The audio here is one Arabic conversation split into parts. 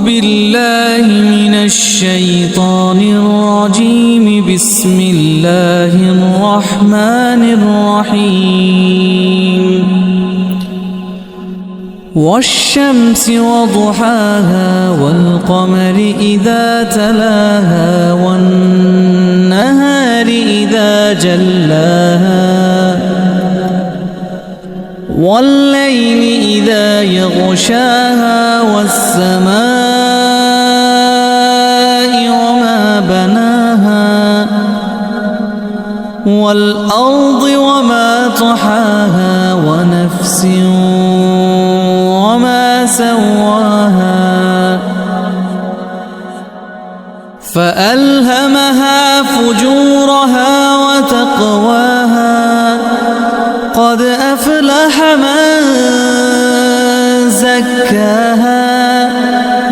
بالله من الشيطان الرجيم. بسم الله الرحمن الرحيم. والشمس وضحاها والقمر إذا تلاها والنهار إذا جلاها والليل إذا يغشاها والسماء وما بناها والأرض وما طحاها ونفس وما سواها فألهمها فجورها وتقواها. قد أفلح من زكاها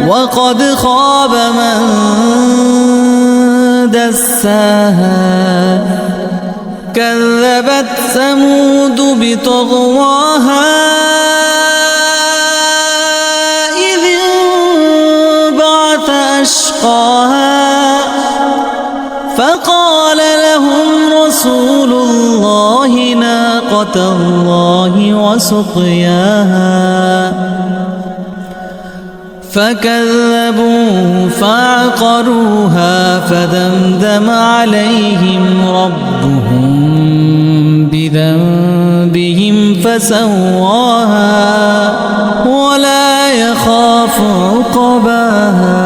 وقد خاب من دساها. كذبت ثمود بطغواها إذ انبعث أشقاها فقال لهم رسول الله ناقة الله وسقياها فكذبوه فعقروها فدمدم عليهم ربهم بذنبهم فسواها ولا يخاف عقباها.